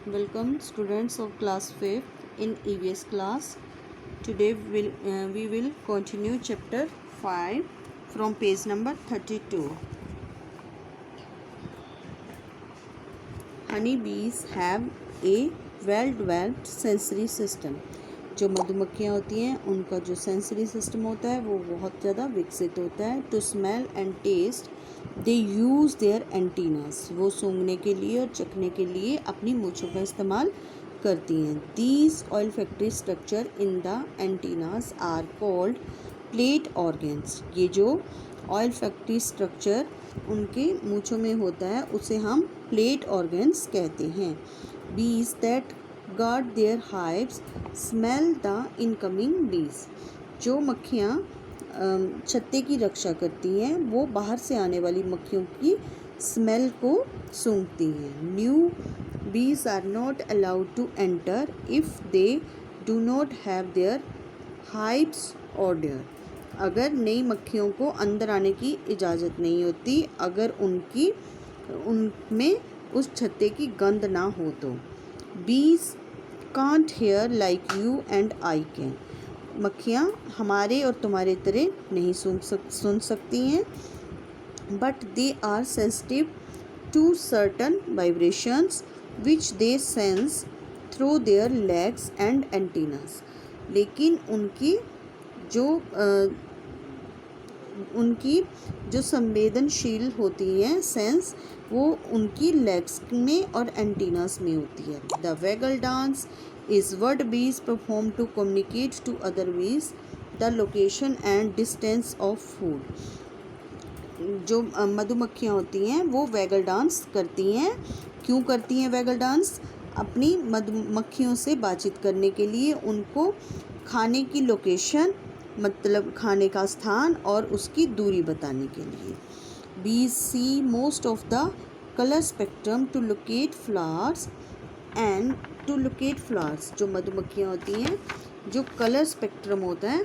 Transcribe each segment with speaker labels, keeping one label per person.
Speaker 1: Welcome students of class 5th in EVS class. Today we will continue chapter 5 from page number 32. Honey bees have a well developed sensory system. जो मधुमक्खियाँ होती हैं उनका जो sensory system होता है वो बहुत ज़्यादा विकसित होता है. To smell and taste they use their antennas. वो सूंघने के लिए और चखने के लिए अपनी मूँछों का इस्तेमाल करती हैं. These olfactory structure in the antennas are called plate organs. ये जो ऑयल फैक्ट्री स्ट्रक्चर उनके मूँछों में होता है उसे हम प्लेट ऑर्गन्स कहते हैं. Bees that guard their hives smell the incoming bees. जो मक्खियाँ छत्ते की रक्षा करती हैं वो बाहर से आने वाली मक्खियों की स्मेल को सूंघती हैं. New bees are not allowed to enter if they do not have their hives odour. अगर नई मक्खियों को अंदर आने की इजाज़त नहीं होती अगर उनमें उस छत्ते की गंध ना हो तो. Bees can't hear like you and I can. मक्खियाँ हमारे और तुम्हारे तरह नहीं सुन सकती हैं. But they are sensitive to certain vibrations which they sense through their legs and antennas. लेकिन उनकी जो संवेदनशील होती हैं सेंस वो उनकी लेग्स में और एंटीनास में होती है. The vagal dance is what bees perform to communicate to other bees the location and distance of food. जो मधुमक्खियाँ होती हैं वो वैगल डांस करती हैं. क्यों करती हैं वैगल डांस? अपनी मधुमक्खियों से बातचीत करने के लिए, उनको खाने की लोकेशन मतलब खाने का स्थान और उसकी दूरी बताने के लिए. Bees see most of the colour spectrum to locate flowers and to locate flowers. जो मधुमक्खियाँ होती हैं जो कलर स्पेक्ट्रम होता है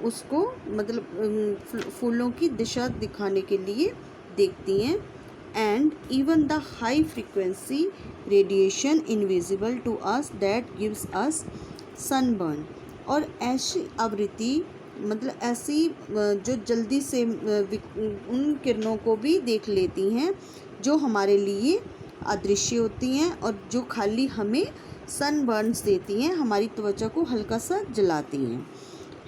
Speaker 1: उसको मतलब फूलों की दिशा दिखाने के लिए देखती हैं. And even the high frequency radiation invisible to us that gives us sunburn. और ऐसी आवृत्ति मतलब ऐसी जो जल्दी से उन किरणों को भी देख लेती हैं जो हमारे लिए अदृश्य होती हैं और जो खाली हमें सनबर्न्स देती हैं, हमारी त्वचा को हल्का सा जलाती हैं.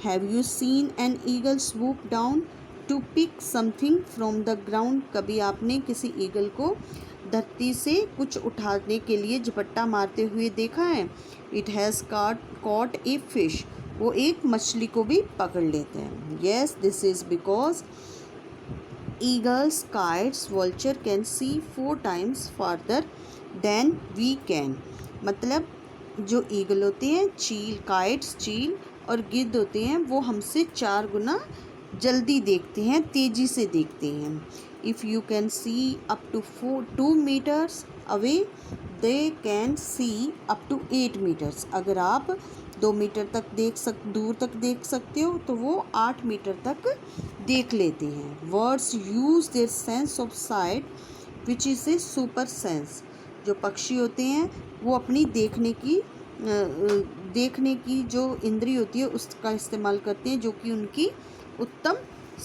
Speaker 1: Have you seen an eagle swoop down to pick something from the ground. कभी आपने किसी ईगल को धरती से कुछ उठाने के लिए झपट्टा मारते हुए देखा है? It has caught a fish. वो एक मछली को भी पकड़ लेते हैं. Yes, this is because eagles, kites, vulture can see 4 times farther than we can. मतलब जो ईगल होते हैं, चील और गिद्ध होते हैं वो हमसे 4 गुना जल्दी देखते हैं, तेज़ी से देखते हैं. If you can see up to 2 meters away they can see up to 8 meters. अगर आप 2 मीटर तक दूर तक देख सकते हो तो वो 8 मीटर तक देख लेते हैं. Words use their sense of site which is a super sense. जो पक्षी होते हैं वो अपनी देखने की जो इंद्री होती है उसका इस्तेमाल करते हैं जो कि उनकी उत्तम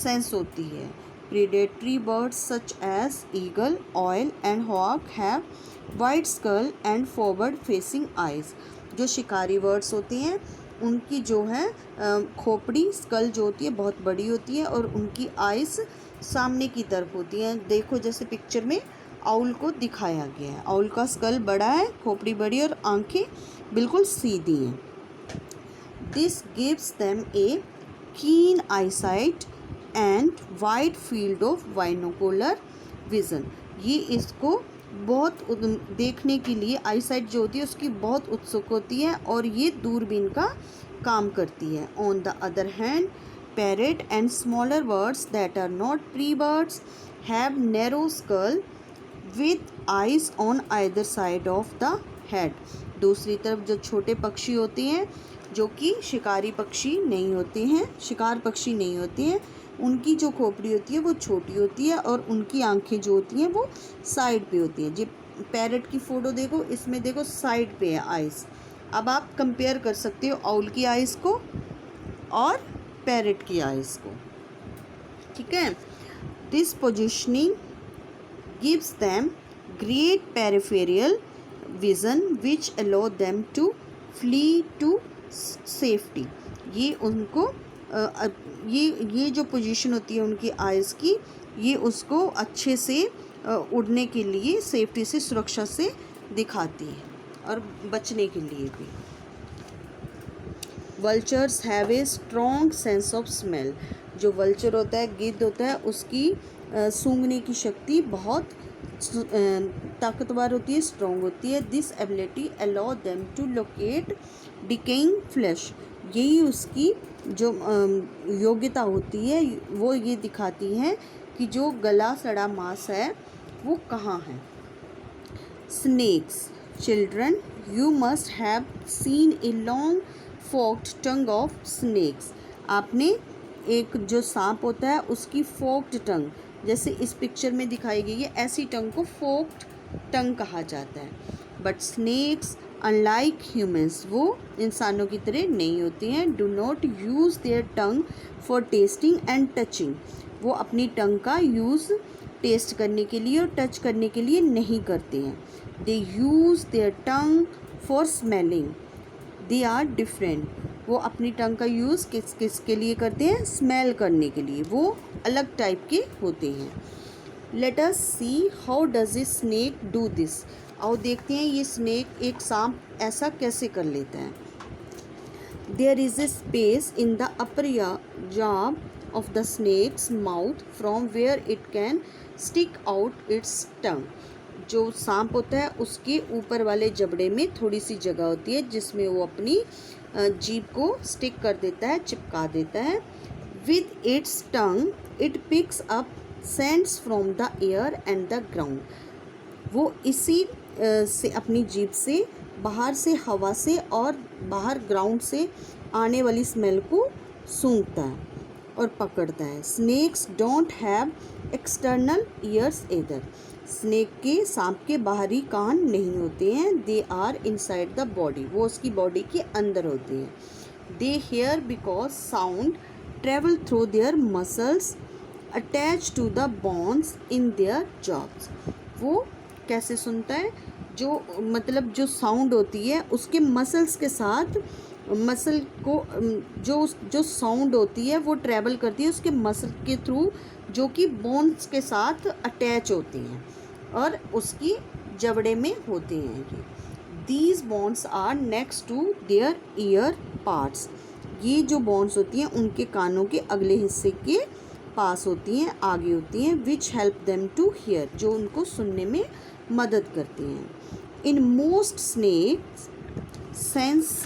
Speaker 1: सेंस होती है. Predatory birds such as eagle, owl and hawk have wide skull and forward facing eyes. जो शिकारी बर्ड्स होती हैं उनकी जो है खोपड़ी स्कल जो होती है बहुत बड़ी होती है और उनकी आइज़ सामने की तरफ होती हैं. देखो जैसे पिक्चर में आउल को दिखाया गया है. आउल का स्कल बड़ा है, खोपड़ी बड़ी और आंखें बिल्कुल सीधी हैं. दिस गिव्स देम ए कीन eyesight and wide field of binocular vision. ये इसको बहुत देखने के लिए आईसाइट जो होती है उसकी बहुत उत्सुक होती है और ये दूरबीन का काम करती है. On the other hand parrot and smaller birds that are not tree birds have narrow skull with eyes on either side of the head. दूसरी तरफ जो छोटे पक्षी होते हैं जो कि शिकार पक्षी नहीं होते हैं उनकी जो खोपड़ी होती है वो छोटी होती है और उनकी आंखें जो होती हैं वो साइड पे होती हैं. पैरट की फ़ोटो देखो, इसमें देखो साइड पे है आइज़। अब आप कंपेयर कर सकते हो आउल की आइज़ को और पैरट की आइज़ को, ठीक है। This positioning gives them great peripheral vision which allow them to flee to safety। ये उनको ये जो पोजीशन होती है उनकी आइज़ की, ये उसको अच्छे से उड़ने के लिए, सेफ्टी से, सुरक्षा से दिखाती है और बचने के लिए भी। Vultures have a strong sense of smell. जो वल्चर होता है, गिद्ध होता है, उसकी सूंघने की शक्ति बहुत ताकतवर होती है, स्ट्रॉन्ग होती है। This ability allow them to locate decaying flesh. यही उसकी जो योग्यता होती है, वो ये दिखाती है कि जो गला सड़ा मांस है वो कहाँ है। Snakes. Children, you must have seen a long forked tongue of snakes. आपने एक जो सांप होता है उसकी फोक्ड टंग, जैसे इस पिक्चर में दिखाई गई है, ऐसी टंग को फोक्ड टंग कहा जाता है। बट स्नेक्स अनलाइक ह्यूमंस, वो इंसानों की तरह नहीं होती हैं। Do not use their tongue for testing and touching. वो अपनी टंग का यूज़ टेस्ट करने के लिए और टच करने के लिए नहीं करते हैं। They use their tongue for smelling, they are different. वो अपनी टंग का यूज़ किस के लिए करते हैं? स्मेल करने के लिए, वो अलग टाइप के होते हैं। Let us see how does a snake do this. आओ देखते हैं ये स्नेक, एक सांप ऐसा कैसे कर लेता है। There is a space in the upper jaw of the snake's mouth from where it can stick out its tongue. जो सांप होता है उसके ऊपर वाले जबड़े में थोड़ी सी जगह होती है जिसमें वो अपनी जीभ को स्टिक कर देता है, चिपका देता है। With its tongue it picks up cents from the air and the ground. वो इसी से अपनी जीभ से बाहर से, हवा से और बाहर ग्राउंड से आने वाली स्मेल को सूंघता है और पकड़ता है। Snakes don't have external ears either. Snake के, सांप के बाहरी कान नहीं होते हैं। They are inside the body, वो उसकी बॉडी के अंदर होते हैं। They hear because sound travel through their muscles attach to the bones in their जॉब्स। वो कैसे सुनता है? जो मतलब जो साउंड होती है उसके मसल्स के साथ, मसल को जो साउंड होती है वो ट्रैवल करती है उसके मसल के थ्रू, जो कि बोन्स के साथ अटैच होती हैं और उसकी जबड़े में होते हैं। ये these bones are next to their ear parts. ये जो बोन्स होती हैं उनके कानों के अगले हिस्से के पास होती हैं, आगे होती हैं। Which help them to hear, जो उनको सुनने में मदद करती हैं। In most snakes sense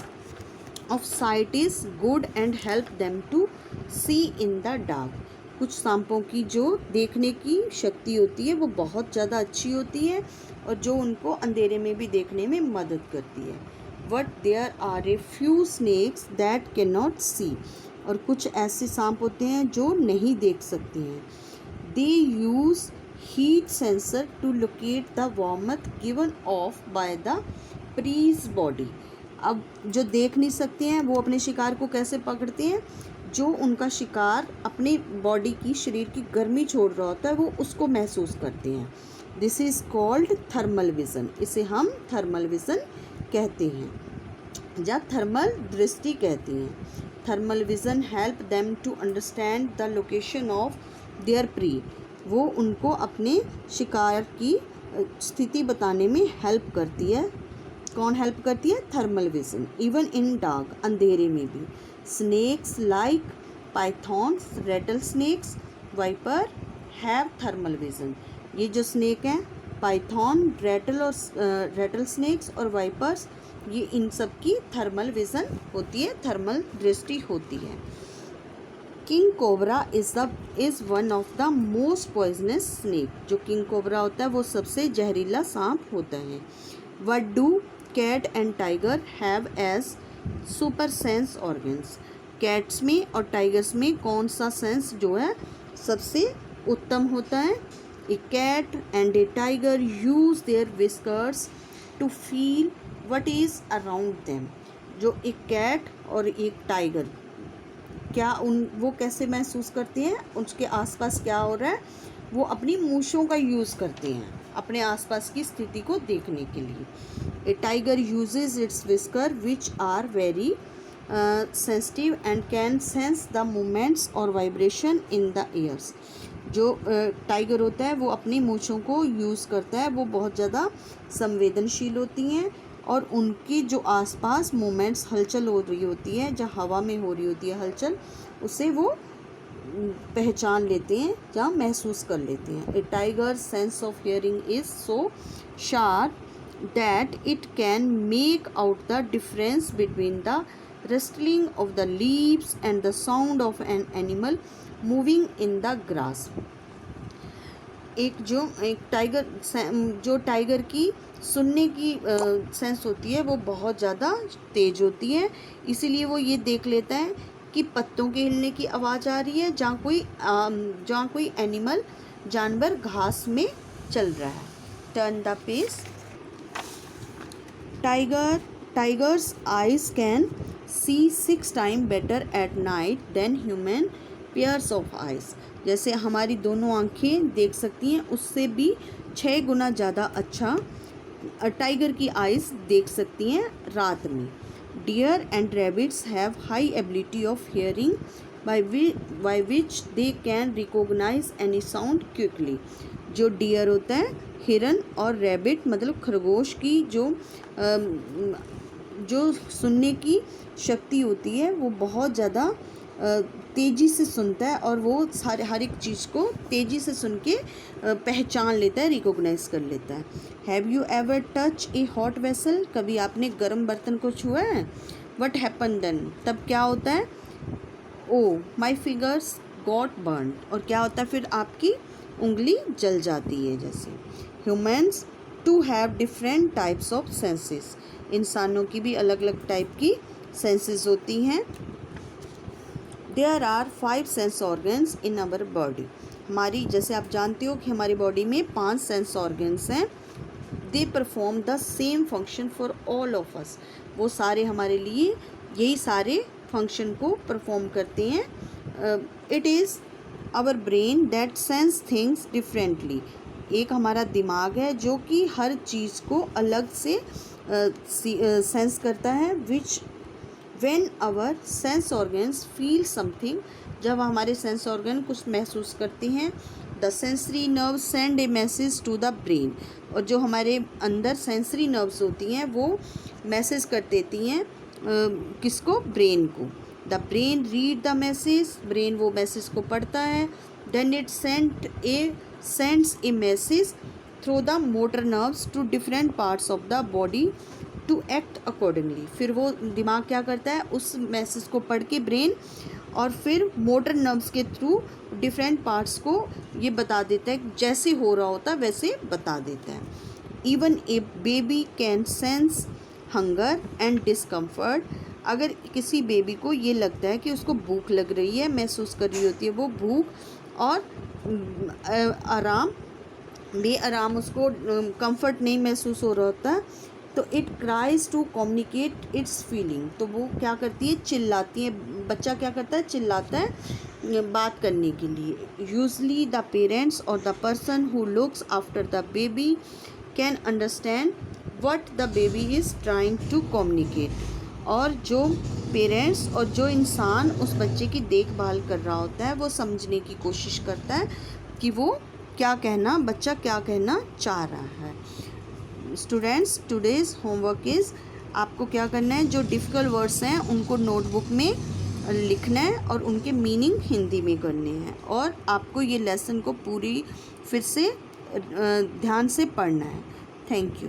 Speaker 1: of sight is good and help them to see in the dark. कुछ सांपों की जो देखने की शक्ति होती है वो बहुत ज़्यादा अच्छी होती है और जो उनको अंधेरे में भी देखने में मदद करती है। But there are a few snakes that can not see. और कुछ ऐसे सांप होते हैं जो नहीं देख सकते हैं। They use heat sensor to locate the warmth given off by the prey's body. अब जो देख नहीं सकते हैं वो अपने शिकार को कैसे पकड़ते हैं? जो उनका शिकार अपने बॉडी की, शरीर की गर्मी छोड़ रहा होता है, वो उसको महसूस करते हैं। This is called thermal vision. इसे हम थर्मल विज़न कहते हैं या थर्मल दृष्टि कहते हैं। Thermal vision help them to understand the location of their prey. वो उनको अपने शिकार की स्थिति बताने में हेल्प करती है। कौन हेल्प करती है? Thermal vision. Even in dark, अंधेरे में भी। Snakes like pythons, rattle snakes, viper have thermal vision. ये जो स्नेक हैं, पाइथॉन, रेटल स्नेक्स और वाइपर्स, ये इन सब की थर्मल विज़न होती है, थर्मल दृष्टि होती है। King cobra is one of the most poisonous snake. जो किंग कोबरा होता है वो सबसे जहरीला सांप होता है। What do cat and tiger have as super sense organs. Cats में और टाइगर्स में कौन सा सेंस जो है सबसे उत्तम होता है? A cat and a tiger use their whiskers to feel what is around them. जो एक कैट और एक टाइगर वो कैसे महसूस करते हैं, उसके आसपास क्या हो रहा है, वो अपनी मूंछों का यूज़ करते हैं अपने आसपास की स्थिति को देखने के लिए. A tiger uses its whisker which are very sensitive and can sense the movements और वाइब्रेशन इन द एयर्स. जो टाइगर होता है वो अपनी मूंछों को यूज़ करता है, वो बहुत ज़्यादा संवेदनशील होती हैं और उनकी जो आसपास मूवमेंट्स हलचल हो रही होती है, जहाँ हवा में हो रही होती है हलचल, उसे वो पहचान लेते हैं या महसूस कर लेते हैं. A tiger sense of hearing is so sharp that it can make out the difference between the rustling of the leaves and the sound of an animal moving in the grass. एक tiger की सुनने की sense होती है वो बहुत ज़्यादा तेज होती है, इसीलिए वो ये देख लेता है कि पत्तों के हिलने की आवाज़ आ रही है जहाँ कोई एनिमल जानवर घास में चल रहा है. Turn the page. Tiger's eyes can see 6 times better at night than human pairs of eyes. जैसे हमारी दोनों आँखें देख सकती हैं उससे भी 6 गुना ज़्यादा अच्छा टाइगर की आइज़ देख सकती हैं रात में. Deer and rabbits have high ability of hearing by which they can recognize any sound quickly. जो डियर होता है, हिरन और रैबिट मतलब खरगोश की जो सुनने की शक्ति होती है वो बहुत ज़्यादा तेज़ी से सुनता है और वो हर एक चीज़ को तेज़ी से सुन के पहचान लेता है, रिकॉग्नाइज कर लेता है. Have you ever touch a hot vessel. कभी आपने गर्म बर्तन को छुआ है. What happen then. तब क्या होता है. Oh my fingers got burn. और क्या होता है फिर आपकी उंगली जल जाती है. जैसे humans too have different types of senses. इंसानों की भी अलग अलग टाइप की सेंसेस होती हैं. There are 5 sense organs in our body. हमारी जैसे आप जानते हो कि हमारी बॉडी में 5 सेंस ऑर्गन्स हैं. They perform the same function for all of us. वो सारे हमारे लिए यही सारे फंक्शन को परफॉर्म करते हैं. It is our brain that sense things differently. एक हमारा दिमाग है जो कि हर चीज़ को अलग से सेंस करता है. Which when our sense organs feel something. जब हमारे सेंस ऑर्गन कुछ महसूस करते हैं. The sensory nerve send a message to the brain. और जो हमारे अंदर सेंसरी नर्व्स होती हैं वो मैसेज कर देती हैं किसको, ब्रेन को. The brain read the message. Brain वो मैसेज को पढ़ता है. Then it sends a message through the motor nerves to different parts of the body to act accordingly. फिर वो दिमाग क्या करता है, उस मैसेज को पढ़ के ब्रेन और फिर मोटर नर्व्स के थ्रू डिफरेंट पार्ट्स को ये बता देता है, जैसे हो रहा होता है वैसे बता देता है. Even a baby can sense hunger and discomfort. अगर किसी बेबी को ये लगता है कि उसको भूख लग रही है, महसूस कर रही होती है वो भूख और बेआराम उसको कंफर्ट नहीं महसूस हो रहा होता, तो it cries to communicate its feeling. तो वो क्या करती है, चिल्लाती है. बच्चा क्या करता है, चिल्लाता है बात करने के लिए. यूजली द पेरेंट्स और the person who looks after the baby can understand what the baby is trying to communicate. और जो पेरेंट्स और जो इंसान उस बच्चे की देखभाल कर रहा होता है वो समझने की कोशिश करता है कि वो बच्चा क्या कहना चाह रहा है. स्टूडेंट्स, टुडेज़ होमवर्क इज़, आपको क्या करना है, जो डिफ़िकल्ट वर्ड्स हैं उनको नोटबुक में लिखना है और उनके मीनिंग हिंदी में करने हैं. और आपको ये लेसन को पूरी फिर से ध्यान से पढ़ना है. Thank you.